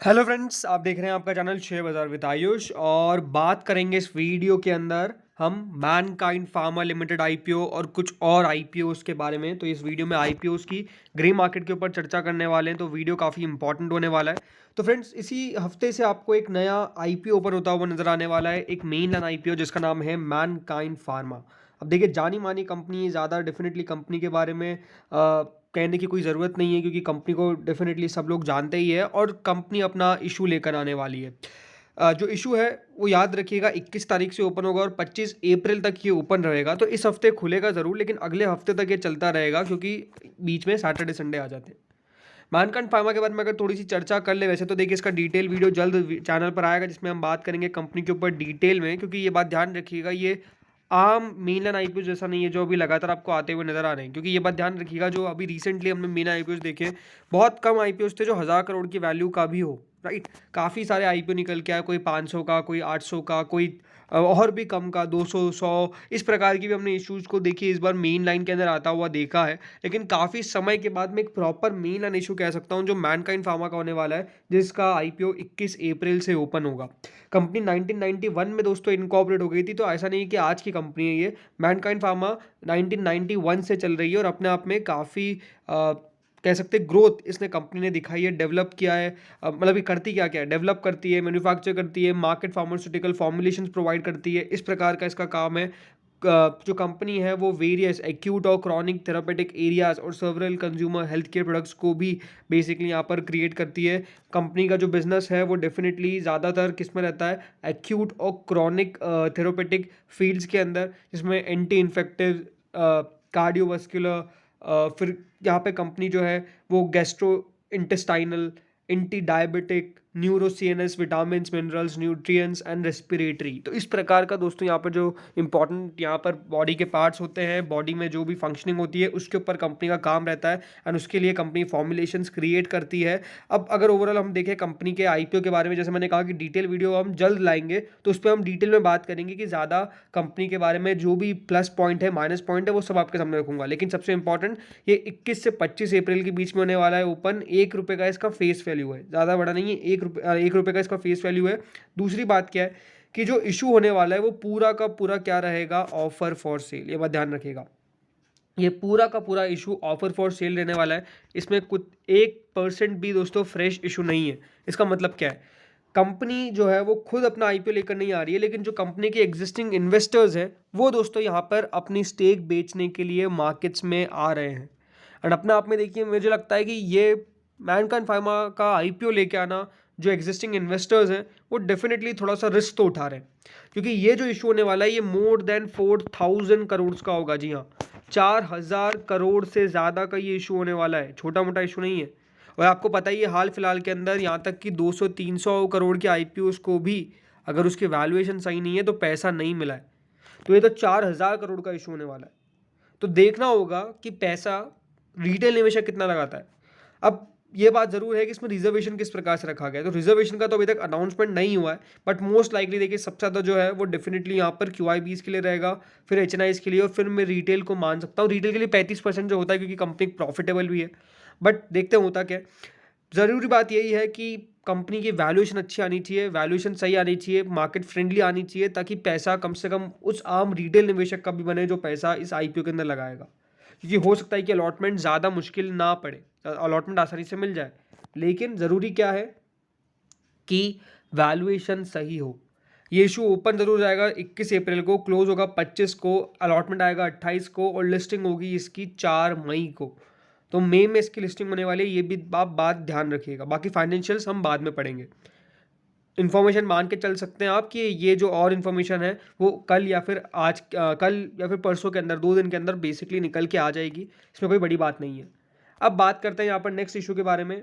Hello friends, आप देख रहे हैं आपका चैनल शेयर बाजार विद आयुष और बात करेंगे इस वीडियो के अंदर हम मैनकाइंड फार्मा लिमिटेड आईपीओ और कुछ और आईपीओस के बारे में। तो इस वीडियो में आईपीओस की ग्रे मार्केट के ऊपर चर्चा करने वाले हैं, तो वीडियो काफ़ी इंपॉर्टेंट होने वाला है। तो फ्रेंड्स, इसी हफ्ते से आपको एक नया आईपीओ ओपन होता हुआ नजर आने वाला है, एक मेन लाइन आईपीओ जिसका नाम है मैनकाइंड फार्मा। अब देखिए, जानी मानी कंपनी, ज़्यादा डेफिनेटली कंपनी के बारे में कहने की कोई ज़रूरत नहीं है, क्योंकि कंपनी को डेफिनेटली सब लोग जानते ही है और कंपनी अपना इशू लेकर आने वाली है। जो इशू है वो याद रखिएगा 21 तारीख से ओपन होगा और 25 अप्रैल तक ये ओपन रहेगा। तो इस हफ्ते खुलेगा ज़रूर, लेकिन अगले हफ्ते तक ये चलता रहेगा, क्योंकि बीच में सैटरडे संडे आ जाते हैं। मैनकाइंड फार्मा के बारे में अगर थोड़ी सी चर्चा कर ले, वैसे तो देखिए इसका डिटेल वीडियो जल्द चैनल पर आएगा, जिसमें हम बात करेंगे कंपनी के ऊपर डिटेल में। क्योंकि ये बात ध्यान रखिएगा, ये आम मेनलाइन आईपीओ जैसा नहीं है जो अभी लगातार आपको आते हुए नजर आ रहे हैं। क्योंकि ये बात ध्यान रखिएगा, जो अभी रिसेंटली हमने मेन आईपीओ देखे, बहुत कम आईपीओ थे जो 1000 करोड़ की वैल्यू का भी हो। राइट, काफ़ी सारे आईपीओ निकल के आए, कोई 500 का, कोई 800 का, कोई और भी कम का, 200 100 इस प्रकार की भी हमने इश्यूज को देखिए इस बार मेन लाइन के अंदर आता हुआ देखा है। लेकिन काफ़ी समय के बाद मैं एक प्रॉपर मेन लाइन इशू कह सकता हूँ जो मैनकाइंड फार्मा का होने वाला है, जिसका आईपीओ 21 अप्रैल से ओपन होगा। कंपनी 1991 में दोस्तों इनकॉर्पोरेट हो गई थी, तो ऐसा नहीं कि आज की कंपनी है ये। मैनकाइंड फार्मा 1991 से चल रही है और अपने आप में काफ़ी कह सकते हैं ग्रोथ इसने कंपनी ने दिखाई है, डेवलप किया है। मतलब ये करती क्या क्या है, डेवलप करती है, मैन्युफैक्चर करती है, मार्केट फार्मास्यूटिकल फॉर्मुलेशंस प्रोवाइड करती है, इस प्रकार का इसका काम है। जो कंपनी है वो वेरियस एक्यूट और क्रॉनिक थेरापेटिक एरियाज और several consumer health care products को भी बेसिकली यहाँ पर क्रिएट करती है। कंपनी का जो बिजनेस है वो डेफिनेटली ज़्यादातर किस में रहता है, एक्यूट और क्रॉनिक थेरापेटिक फील्ड्स के अंदर, जिसमें एंटी इन्फेक्टिव, कार्डियोवास्कुलर, फिर यहाँ पे कंपनी जो है वो gastro intestinal, anti diabetic, neuro CNS, vitamin, minerals, nutrients and respiratory. तो इस प्रकार का दोस्तों यहाँ पर जो इंपॉर्टेंट यहाँ पर बॉडी के पार्ट्स होते हैं, बॉडी में जो भी फंक्शनिंग होती है उसके ऊपर कंपनी का काम रहता है एंड उसके लिए कंपनी फॉर्मुलेशंस क्रिएट करती है। अब अगर ओवरऑल हम देखें कंपनी के आईपीओ के बारे में, जैसे मैंने कहा कि डिटेल वीडियो हम जल्द लाएंगे, तो उस पर हम डिटेल में बात करेंगे कि ज़्यादा कंपनी के बारे में जो भी प्लस पॉइंट है, माइनस पॉइंट है, वो सब आपके सामने रखूंगा। लेकिन सबसे इंपॉर्टेंट, ये 21 से 25 अप्रैल के बीच में होने वाला है ओपन। 1 रुपये का इसका फेस वैल्यू है, ज़्यादा बड़ा नहीं है, 1 रुपये का इसका फेस वैल्यू है। दूसरी बात क्या है कि जो इशू होने वाला है वो पूरा का पूरा क्या रहेगा, ऑफर फॉर सेल। ये बात ध्यान रखिएगा, ये पूरा का पूरा इशू ऑफर फॉर सेल रहने वाला है। इसमें कुछ 1% भी दोस्तों फ्रेश इशू नहीं है। इसका मतलब क्या है, कंपनी जो है वो खुद अपना आईपीओ लेकर नहीं आ रही है, लेकिन जो कंपनी के एग्जिस्टिंग इन्वेस्टर्स हैं वो दोस्तों यहाँ पर अपनी स्टेक बेचने के लिए मार्केट्स में आ रहे हैं। एंड अपने आप में देखिए, मुझे लगता है कि ये मैनकाइंड फार्मा का आईपीओ लेके आना, जो एग्जिस्टिंग इन्वेस्टर्स हैं वो डेफिनेटली थोड़ा सा रिस्क तो उठा रहे हैं। क्योंकि ये जो इशू होने वाला है ये मोर देन 4000 करोड़ का होगा। जी हाँ, 4000 करोड़ से ज़्यादा का ये इशू होने वाला है, छोटा मोटा इशू नहीं है। और आपको पता ही है, हाल फिलहाल के अंदर यहाँ तक कि 200-300 करोड़ के आईपीओस को भी अगर उसकी वैल्यूएशन सही नहीं है तो पैसा नहीं मिला है। तो ये तो 4000 करोड़ का इशू होने वाला है। तो देखना होगा कि पैसा रिटेल निवेशक कितना लगाता है। अब ये बात जरूर है कि इसमें रिजर्वेशन किस प्रकार से रखा गया है। तो रिजर्वेशन का तो अभी तक अनाउंसमेंट नहीं हुआ है, बट मोस्ट लाइकली देखिए सबसे ज़्यादा जो है वो डेफिनेटली यहाँ पर क्यूआईबीज के लिए रहेगा, फिर एचएनआईज के लिए, और फिर मैं रिटेल को मान सकता हूँ। रिटेल के लिए 35% जो होता है, क्योंकि कंपनी प्रॉफिटेबल भी है। बट देखते हैं होता क्या है। ज़रूरी बात यही है कि कंपनी की वैल्यूएशन अच्छी आनी चाहिए, वैल्यूएशन सही आनी चाहिए, मार्केट फ्रेंडली आनी चाहिए, ताकि पैसा कम से कम उस आम रिटेल निवेशक का भी बने जो पैसा इस आईपीओ के अंदर लगाएगा। क्योंकि हो सकता है कि अलॉटमेंट ज़्यादा मुश्किल ना पड़े, अलॉटमेंट आसानी से मिल जाए, लेकिन ज़रूरी क्या है कि वैल्यूएशन सही हो। ये इशू ओपन जरूर जाएगा 21 अप्रैल को, क्लोज होगा 25 को, अलॉटमेंट आएगा 28 को और लिस्टिंग होगी इसकी 4 मई को। तो मई में इसकी लिस्टिंग होने वाली है, ये भी आप बात ध्यान रखिएगा। बाकी फाइनेंशियल्स हम बाद में पढ़ेंगे। इन्फॉर्मेशन मान के चल सकते हैं आप कि ये जो और इन्फॉर्मेशन है वो कल या फिर कल या फिर परसों के अंदर, 2 दिन के अंदर बेसिकली निकल के आ जाएगी। इसमें कोई बड़ी बात नहीं है। अब बात करते हैं यहाँ पर नेक्स्ट इशू के बारे में।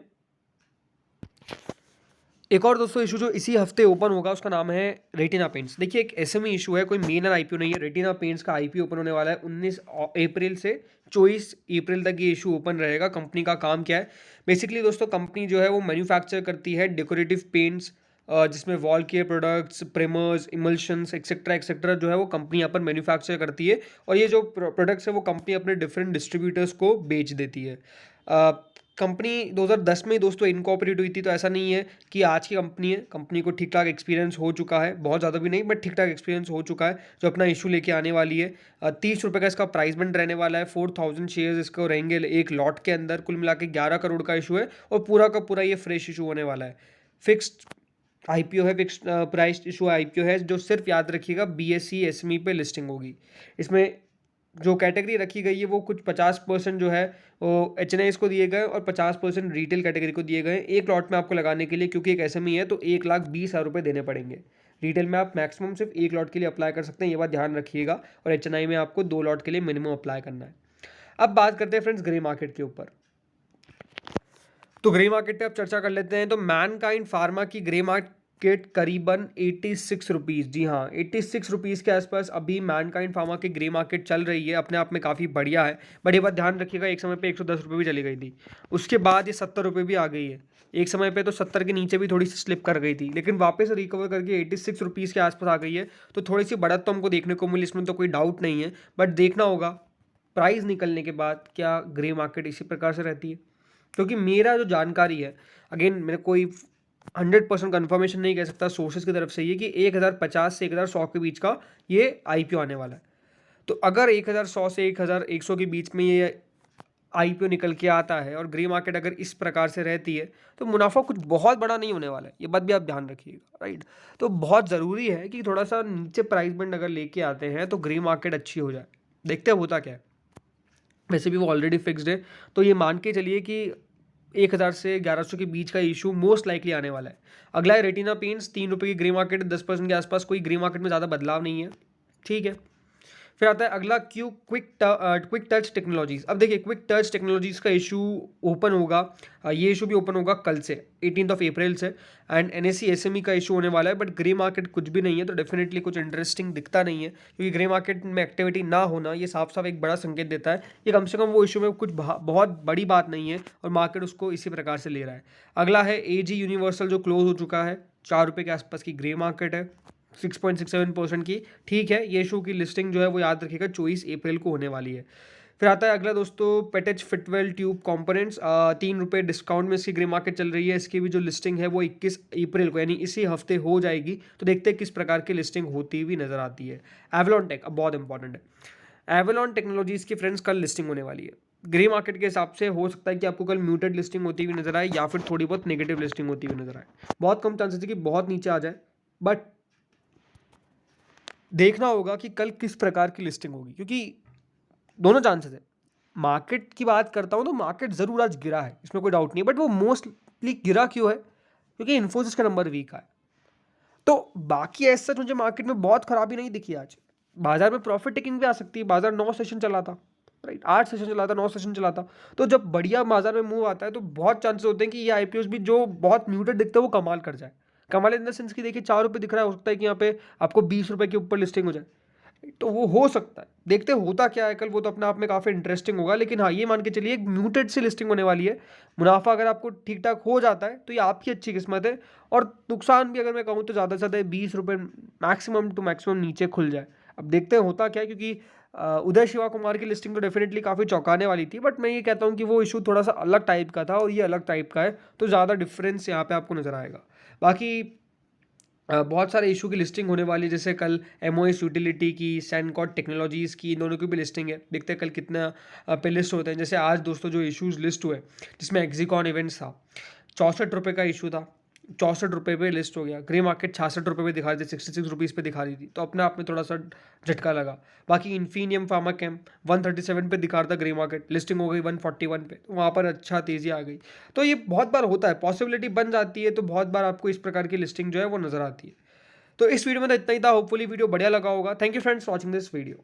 एक और दोस्तों इशू जो इसी हफ्ते ओपन होगा उसका नाम है रेटिना पेंट्स। देखिए, एक एसएमई इशू है, कोई मेन आईपीओ नहीं है। रेटिना पेंट्स का आईपीओ ओपन होने वाला है 19 अप्रैल से 24 अप्रैल तक ये इशू ओपन रहेगा। कंपनी का काम क्या है, बेसिकली दोस्तों कंपनी जो है वो मैन्युफैक्चर करती है डेकोरेटिव पेंट्स, जिसमें wall care products, primers, emulsions etcetera etcetera जो है वो कंपनी यहाँ पर मैन्युफैक्चर करती है। और ये जो प्रोडक्ट्स है वो कंपनी अपने डिफरेंट डिस्ट्रीब्यूटर्स को बेच देती है। कंपनी 2010 में दोस्तों इनकॉर्पोरेट हुई थी, तो ऐसा नहीं है कि आज की कंपनी है। कंपनी को ठीक ठाक एक्सपीरियंस हो चुका है, बहुत ज़्यादा भी नहीं बट ठीक ठाक एक्सपीरियंस हो चुका है, जो अपना इशू लेके आने वाली है। 30 रुपये का इसका प्राइस बैंड रहने वाला है। 4000 शेयर्स इसको रहेंगे एक लॉट के अंदर। कुल मिला के 11 करोड़ का इशू है और पूरा का पूरा ये फ्रेश इशू होने वाला है। फिक्स्ड आईपीओ है, फिक्स्ड प्राइस इशू आईपीओ है, जो सिर्फ याद रखिएगा बीएसई एसएमई पे लिस्टिंग होगी। इसमें जो कैटेगरी रखी गई है वो कुछ 50% जो है वो एच को दिए गए और 50% रिटेल कैटेगरी को दिए गए एक लॉट में आपको लगाने के लिए, क्योंकि एक एसएमई है तो 1,20,000 रुपये देने पड़ेंगे। रिटेल में आप मैक्सिमम सिर्फ एक लॉट के लिए अप्लाई कर सकते हैं, ये बात ध्यान रखिएगा। और एचएनआई में आपको 2 लॉट के लिए मिनिमम अप्लाई करना है। अब बात करते हैं फ्रेंड्स ग्रे मार्केट के ऊपर। तो ग्रे मार्केट पे आप चर्चा कर लेते हैं। तो मैनकाइंड फार्मा की ग्रे मार्केट करीबन 86 रुपीज़, जी हाँ 86 रुपीज़ के आसपास अभी मैनकाइंड फार्मा की ग्रे मार्केट चल रही है। अपने आप में काफ़ी बढ़िया है, बट ये बात ध्यान रखिएगा एक समय पे 110 रुपये भी चली गई थी, उसके बाद ये 70 रुपये भी आ गई है। एक समय पे तो 70 के नीचे भी थोड़ी सी स्लिप कर गई थी, लेकिन वापस रिकवर करके 86 रुपीज़ के आसपास आ गई है। तो थोड़ी सी बढ़त तो हमको देखने को मिली, इसमें तो कोई डाउट नहीं है, बट देखना होगा प्राइस निकलने के बाद क्या ग्रे मार्केट इसी प्रकार से रहती है। क्योंकि मेरा जो जानकारी है, अगेन मेरे कोई 100% कन्फर्मेशन नहीं कह सकता, सोर्सेज की तरफ से ये कि 1050 से 1100 के बीच का ये आईपीओ आने वाला है। तो अगर 1100 से 1100 के बीच में ये आईपीओ निकल के आता है और ग्रे मार्केट अगर इस प्रकार से रहती है तो मुनाफा कुछ बहुत बड़ा नहीं होने वाला है, ये बात भी आप ध्यान रखिएगा, राइट। तो बहुत ज़रूरी है कि थोड़ा सा नीचे प्राइस बैंड अगर लेके आते हैं तो ग्रे मार्केट अच्छी हो जाए। देखते हैं होता क्या है। वैसे भी वो ऑलरेडी फिक्स्ड है, तो ये मान के चलिए कि 1000 से 1100 के बीच का इशू मोस्ट लाइकली आने वाला है। अगला है रेटिना पेंट्स, 3 रुपये की ग्रे मार्केट, 10% के आसपास, कोई ग्रे मार्केट में ज़्यादा बदलाव नहीं है, ठीक है। फिर आता है अगला क्विक टच टेक्नोलॉजीज। अब देखिए क्विक टच टेक्नोलॉजीज का इशू ओपन होगा, ये इशू भी ओपन होगा कल से 18 अप्रैल से। एंड एनएससी एसएमई का इशू होने वाला है, बट ग्रे मार्केट कुछ भी नहीं है, तो डेफिनेटली कुछ इंटरेस्टिंग दिखता नहीं है, क्योंकि ग्रे मार्केट में एक्टिविटी ना होना ये साफ साफ एक बड़ा संकेत देता है कि कम से कम वो इशू में कुछ बहुत बड़ी बात नहीं है और मार्केट उसको इसी प्रकार से ले रहा है। अगला है एजी यूनिवर्सल, जो क्लोज हो चुका है, 4 रुपये के आसपास की ग्रे मार्केट है, 6.67% की, ठीक है। ये इशू की लिस्टिंग जो है वो याद रखिएगा 24 अप्रैल को होने वाली है। फिर आता है अगला दोस्तों पेटेच फिटवेल ट्यूब कंपोनेंट्स, 3 रुपये डिस्काउंट में इसकी ग्रे मार्केट चल रही है। इसकी भी जो लिस्टिंग है वो 21 अप्रैल को यानी इसी हफ्ते हो जाएगी, तो देखते हैं किस प्रकार की लिस्टिंग होती हुई नजर आती है। एवलॉन टेक अब बहुत इंपॉर्टेंट है। एवलॉन टेक्नोलॉजीज की फ्रेंड्स कल लिस्टिंग होने वाली है। ग्रे मार्केट के हिसाब से हो सकता है कि आपको कल म्यूटेड लिस्टिंग होती हुई नजर आए या फिर थोड़ी बहुत नेगेटिव लिस्टिंग होती हुई नजर आए। बहुत कम चांसेस है कि बहुत नीचे आ जाए, बट देखना होगा कि कल किस प्रकार की लिस्टिंग होगी, क्योंकि दोनों चांसेस है। मार्केट की बात करता हूँ तो मार्केट ज़रूर आज गिरा है, इसमें कोई डाउट नहीं है, बट वो मोस्टली गिरा क्यों है? क्योंकि इन्फोसिस का नंबर वीक है। तो बाकी ऐसा मुझे मार्केट में बहुत खराबी नहीं दिखी आज। बाजार में प्रॉफिट टेकिंग भी आ सकती है। बाजार 9 सेशन चला था, राइट, 8 सेशन चला था, 9 सेशन चला था। तो जब बढ़िया बाजार में मूव आता है तो बहुत चांसेस होते हैं कि ये आईपीओ भी जो बहुत म्यूटेड दिखते हैं वो कमाल कर जाए। कमाल इन द सेंस कि देखिए 4 रुपये दिख रहा है, हो सकता है कि यहाँ पे आपको 20 रुपये के ऊपर लिस्टिंग हो जाए, तो वो हो सकता है। देखते होता क्या है कल, वो तो अपने आप में काफ़ी इंटरेस्टिंग होगा। लेकिन हाँ, ये मान के चलिए एक म्यूटेड सी लिस्टिंग होने वाली है। मुनाफा अगर आपको ठीक ठाक हो जाता है तो ये आपकी अच्छी किस्मत है, और नुकसान भी अगर मैं कहूँ तो ज़्यादा से ज़्यादा 20 रुपये मैक्सिमम टू मैक्सिमम नीचे खुल जाए। अब देखते हैं होता क्या है, क्योंकि उदय शिवा कुमार की लिस्टिंग तो डेफिनेटली काफ़ी चौंकाने वाली थी, बट मैं ये कहता हूँ कि वो इशू थोड़ा सा अलग टाइप का था और ये अलग टाइप का है, तो ज़्यादा डिफरेंस यहाँ पे आपको नजर आएगा। बाकी बहुत सारे इशू की लिस्टिंग होने वाली है, जैसे कल एमओएस यूटिलिटी की, सैनकॉर्ड टेक्नोलॉजीज़ की, इन दोनों की भी लिस्टिंग है। देखते हैं कल कितना पे लिस्ट होते हैं। जैसे आज दोस्तों जो इशूज़ लिस्ट हुए, जिसमें एक्जिकॉन इवेंट्स था, 64 रुपये का इशू था, 64 रुपये पे लिस्ट हो गया। ग्रे मार्केट 66 रुपये पे दिखा रही थी, 66 रुपीज़ पे दिखा रही थी, तो अपने आप में थोड़ा सा झटका लगा। बाकी इन्फीनियम फार्मा कैम 137 पे दिखा रहा था ग्रे मार्केट, लिस्टिंग हो गई 141 पे, तो वहाँ पर अच्छा तेज़ी आ गई। तो ये बहुत बार होता है, पॉसिबिलिटी बन जाती है, तो बहुत बार आपको इस प्रकार की लिस्टिंग जो है वो नज़र आती है। तो इस वीडियो में तो इतना ही था। होपफुली वीडियो बढ़िया लगा होगा। Thank you friends for watching this video.